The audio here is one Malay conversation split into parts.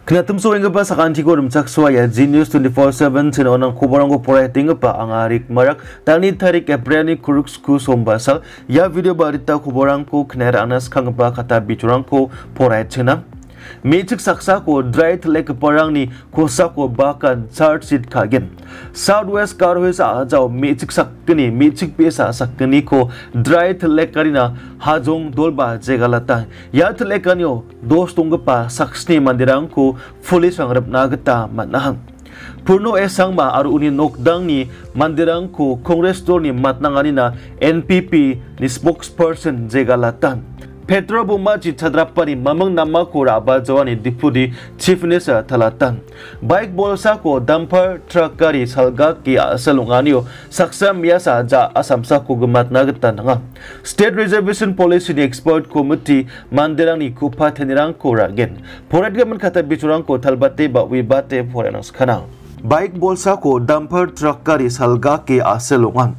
Knatimsoenggipa sakantikon rumchakswaya Genius 24/7 sinonang kuborangko poratingpa ang Rik Marak tani tarik April kuruksku sombasal ya video barita kuborangko kneranas kangpa kata bichurangko poratina mechik saksako dried lake parang ni kosako bakan chartsit kagen Southwest Garo sa ajao mechik sakni mechik pesa sakaniko dried lake karina hajong dolba jegalata yat lekanyo dostongpa saksni mandirangko police angrap nagata manahang Purno esangma aru uni nokdang ni mandirangko Congress door ni matnanganina NPP ni spokesperson jegalatan Petro Bumaji Chadrapani Mamang Namako Rabajawani Deputy Chief Minister Talatan Bike Bolsako Dumper Truck Gari Salgaki Salunganio Saksa Miasa Ja Asamsako Gumat Nagatan nga State Reservation Policy ni Expert Committee Mandirang ni Kupa Tenirangko Ragen Poret gaman kata bichurangko talbate ba wibate forenang kanang Bike Bolsako Dumper Truck Gari Salgaki Salungan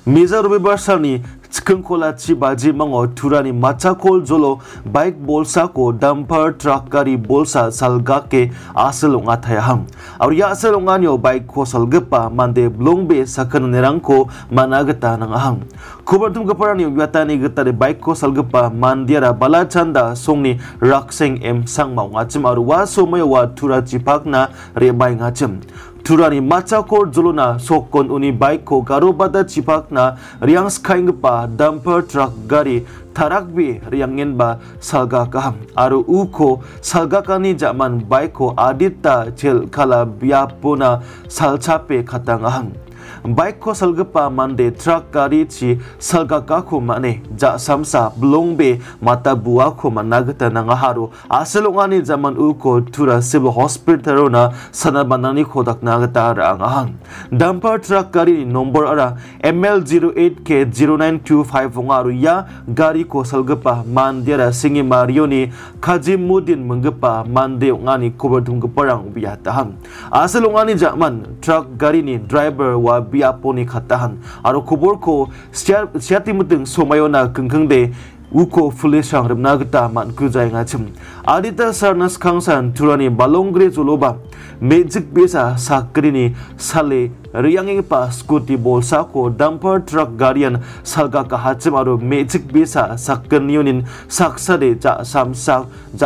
Miza Rubibarsal ni Skengkola Chibaji Mango Turani Machakol Jolo Bike Bolsako Dumper Truck Gari Bolsa Salgake Aselong Atayahang Auria Aselonganyo Bike ko Cholgripa Mande Blongbe Sakanirangko Managata Nangahang Kubertum Kaparani uiatnagipa de Bike ko Cholgripa Mandiara Balachanda Songni Rakseng M Sangma Ngachim Arwa Somayawa Turachipakna Rebay Ngachim Turani Machakor Zuluna Sokon Uni Bike ko Garo Bada Chipakna Riang Skenggipa Dumper Truck Gari Tarakbi Riangin ba salgaka Aru uko salgaka ni zaman bike ko Adita Chel Kala Biapona Salchape Katangahang Bike ko Cholgripa Mande Truck Gari Chi salgaka ko mane Ja Samsa Blongbe Mata Bua ko Managata Nangaharu Aselongani zaman uko Tura Civil Hospital na Sanabanani Kodak Nagata Rangahang Dumper Truck Gari Nomor Ara ML08K0925 Ngaru ya Gari ko Cholgripa Mandiara Singi Marioni Kajimudin Menggipa Mande ngani Kubertum Keparang Biatahang Aselongani zaman Truck Gari ni driver wa biaponi katahan aro kubur ko siati muting somayona kengkengde uko fulisang remnagata man kujay ngachim adita sarnas kangsan turani balongre zuloba mechik bisa sakrini sale rianging pa scooty bolsako dumper truck garian salgaka hachim aro mechik bisa sakkenyunin saksade ja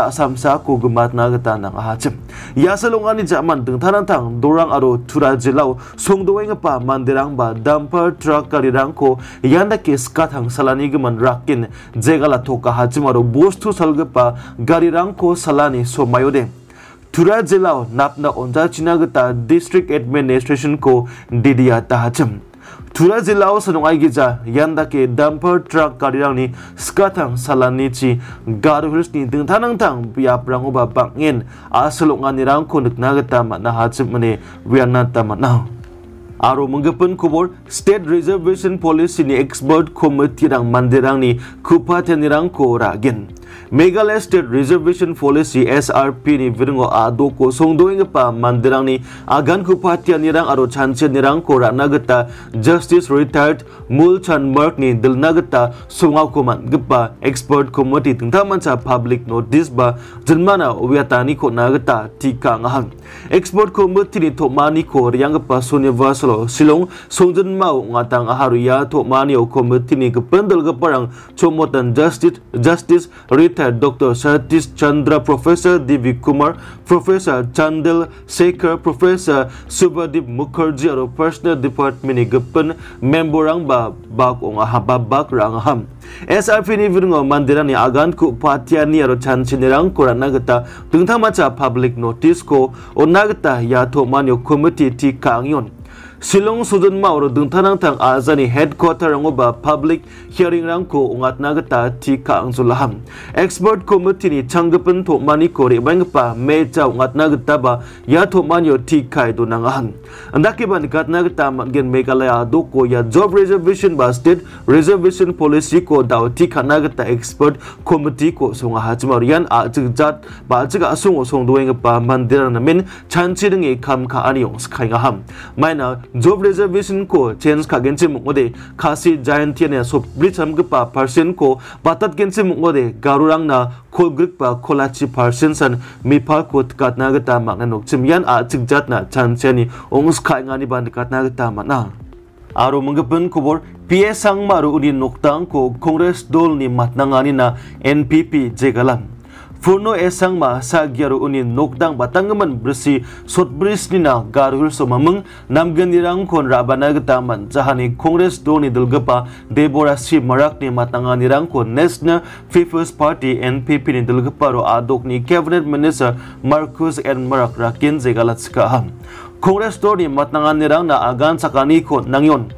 samsa ko gumat nagata nang hachim yasalongani jaman dengtanantang dorang aro tura jilau songdoeng pa mandirang ba dumper truck garirangko yandake skathang salani geman rakin Gala toka hajimaro bostu Cholgripa garirangko salani somayode Tura Jilao napna onja chinagata district administration ko didia tahajim Tura Jilao sanungai gija yandake dumper truck garirangni skathang salani chi Garo Hills ni dengtanangtang biaprangoba bangin aselonganirangko niknagata matna hajim mane wianata matna Aro menggepun kubur State Reservation Policy ni Expert Committee rang mandirang ni kupa tenirangko ragen Meghalaya State Reservation Policy SRP ni viringo adoko songdoenggipa mandirang ni agan kupa tenirang aro chanchen nirangko ranagata Justice Retired Mulchan Mark ni dilnagata songau manggipa Expert Committee tengtamanca public notice ba jenmana uiatnagipa nagata tika ngahang Expert Committee ni tokmaniko rianggipa Universal Silong songjen mau ngatang aharuya tokmanio Committee ni kependel keparang comotan Justice Retired Dr. Satish Chandra Professor D.V. Kumar Professor Chandel Sekhar Professor Subhadip Mukherjee aro Personal Department ni kepen memborang ba bak bak rangaham SRP ni viringo mandiran ni agan ku patian ni aro chanchinirang koranagata tengtamaca public notice ko onagata ya tokmanio Committee ti kangyon Silong sudun mauro dengtanangtang azani headquarter rangoba public hearing rangko uiatnagipa tika angzulaham Expert Committee ni changgepun tokmaniko rebangpa meja uiatnagipa ba ya tokmanyo tika itu nangahan andakiba nikatnagipa matgen Meghalaya doko ya job reservation ba State Reservation Policy ko daw tika nagata Expert Committee ko songahachimarian ajigjat ba ajiga asung songdoengpa mandiran namin chanchiringi kam ka aniyong skaingaham maina job reservation ko change ka genche mungode khasi giant tiane so bricham gpa person ko patat genche mungode garurang na Cholgripa kolachi person san mipal ko katna gata makna nokchim yan a chigjatna chancheni ongus khai ngani ban katna gata mana aro menggepen kubor piesang maru uni noktang ko Congress dol ni matnangani na NPP jegalan Furno esang ma sa gyaro uni nokdang batangaman bersi sot bris ni na garul so mamung namganirang kon rabana gataman jahani Congress dol ni dulgapa Deborah si Marak ni matnanganirang kon National People's Party NPP ni dulgapa ro adok ni Cabinet Minister Marcus N. Marak rakin jegalat skaham Congress dol ni matnanganirang na agan sakantikon nangyon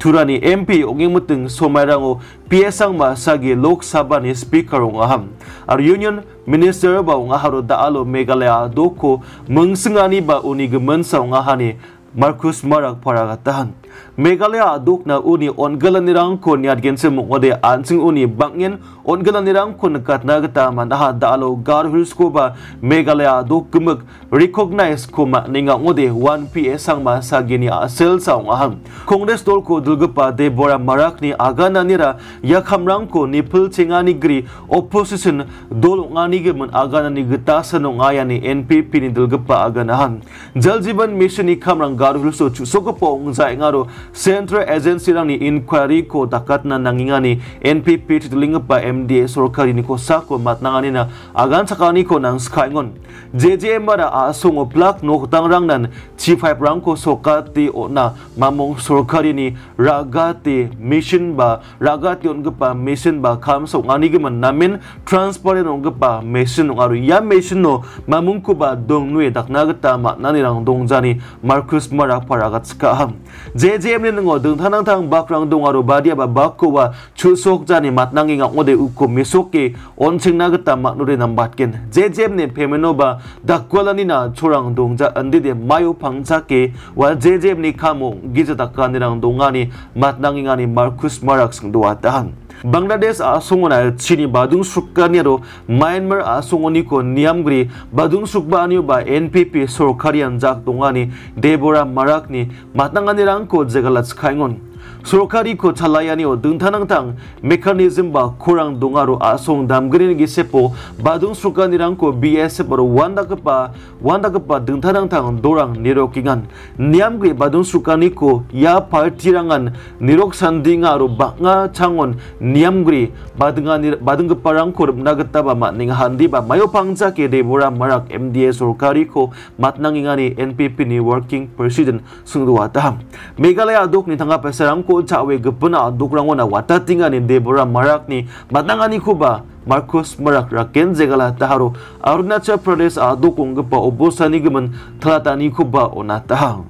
Turani MP onging mutung somairango piesang ma sagi Lok Sabha ni speaker ongaham ar Union Minister ba ongaharo daalo Meghalaya doko mengsengani ba uni gemensa ongahani Marcus Marak paragatahan Meghalaya aduk na uni ongalanirang ko niat gense mungode ansing uni bangyen ongalanirang ko nakatna gata manaha daalo garhus ko ba Meghalaya aduk gemuk recognize ko ma ninga ngode 1 sang ma sagini asel sa ongaham Congress dol ko dulgapa Deborah Marak ni agana nira yakhamrang ko nipul chingani gri opposition dol ngani ge man agana ni gata sanong aya ni NPP ni dulgapa aganahan Jal Jeevan Mission ni khamrang garhus so chusokopo ngzai ngaro Central Agency rang ni inquiry ko dakchakatna nangingani NPP titulingpa MDA sorkari ni ko sako matnangani na agan sakaniko nang skaingon JJM bara asongo plak noktang rangnan chief hype rang ko sokati ona mamong sorkari ni ragati mission ba ragati ongpa mission ba kamso ngani geman namin transparent ongpa mission ngaru ya mission no mamung ko ba dongnue daknagata matnani rang dongjani Marcus Marak paragat skaham JJM ni ngo dung thanang thang bakrang dongaro badia ba bakkowa chusok jani matnangi ngode uko misoke onching nagata maknure nambatken JJM ni pemeno ba dakwalani na chorang dongja andide mayo pangchake wa JJM ni kamo giza dakanirang dongani matnangi ngani Marcus Marak singduatahan Bangladesh asongona chini badung sukkaniro Myanmar asongoni ko niamgri badung sukbanio ba NPP sorkarian jak dongani Deborah Marak ni matnanganirang ko jegalat skaingon Sorkari ko chalayani o dungthanangtang mechanism ba kurang dongaro asong damgrin gisepo badung sukanirang ko BSF ro wandakapa dungthanangtang dorang nirokingan niamgri badung sukaniko ya partirangan nirok sandinga ro banga changon niamgri badungparang ko nagataba matning handi ba mayo pangja ke Deborah Marak MDA sorkari ko matnangingani NPP ni working president sungduwata Meghalaya adok ni tangga pesarang ko cawe gepena adukrango na watatinga ni Deborah Marak ni matangani ko ba Marcus Marak raken jegala taharo Arunachal Pradesh adukong gepa obosani gemen tlatani ko ba onatahang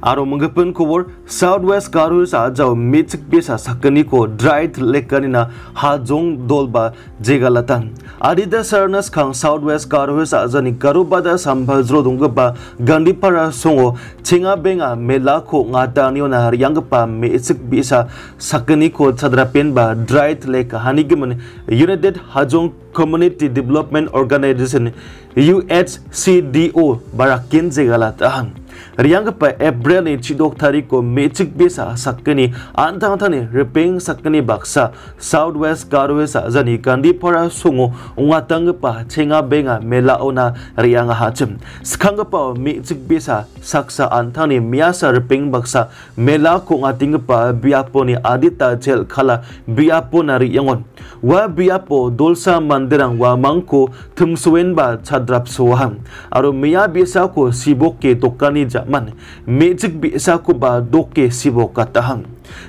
aro menggepen kubur Southwest Garo sa jauh mechik bisa sakaniko dried lekanina hajong dolba jegalatan adida sarnas kang Southwest Garo sa jani Garo bada sambhajro dongba gandipara songo chinga benga melako ngatani ona haryangpa mechik bisa sakaniko chadrapen ba dried lek hanigemen United Hajong Community Development Organization UHCDO barakin jegalatan Riang pa April ni chidok tariko mechik bisa sakani antang-antang repeng sakani baksa Southwest Garo sa jani kandi para sungo ungatang pa chenga benga melaona riang hachem skang pa mechik bisa saksa antang ni miasa repeng baksa mela ko ngating pa biapo ni adita jel khala biapo na riangon wa biapo dolsa mandirang wa mangko tumsuen ba chadrap soham aro mia bisa ko siboke tokani man mechik bisa ko ba doke sibok katahang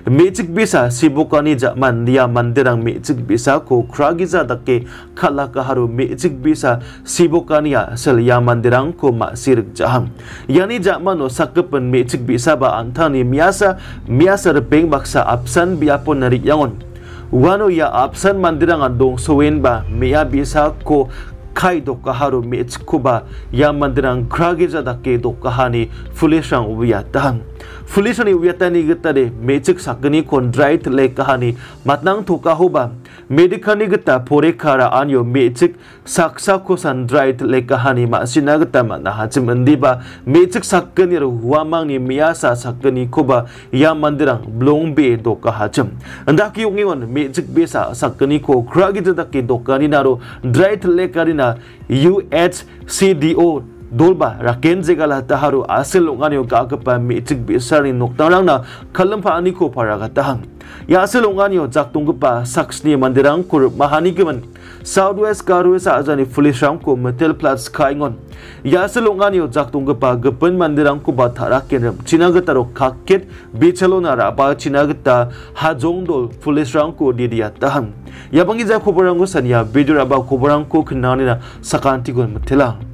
mechik bisa sibokani jaman dia mandirang mechik bisa ko kragiza dake kalaka haru mechik bisa sibokani ya sel ya mandirang ko masir jaham yani jaman no sakepen mechik bisa ba antani miasa repeng baksa absan biapon nari yangon wano ya absan mandirang andong sowen ba mia bisa ko kai dokkaharu mechkuba yamandirang kragiza dake dokkahani fulishang uiatnahan fulishani uiatani gitade mechik sakani kon dried lek kahani matnang thokahoba medikani geta porekara anyo mechik saksako sandrait lekahani masina geta mana hacim endiba mechik sakani huamang ni miasa sakani koba ya mandirang blongbe doka hacim andaki yungion mechik besa sakani ko kragi taki dokani naro drait lekarina UHCDO dolba raken jegala taharu asil ongani gagapa mechik besari noktarangna kalampa aniko paragatahang ya asil ongani jaktungpa saksni mandirang kur mahanigiman Southwest Garo sa ajani fulisramko metal plus kaingon ya asil ongani jaktungpa gapen mandirang ko batharaken chinagataro kakket bichalona raba chinagata hajongdol fulisramko didiatahang ya bangi ja khobarangko sania video raba khobarangko khnanina sakantikon mittela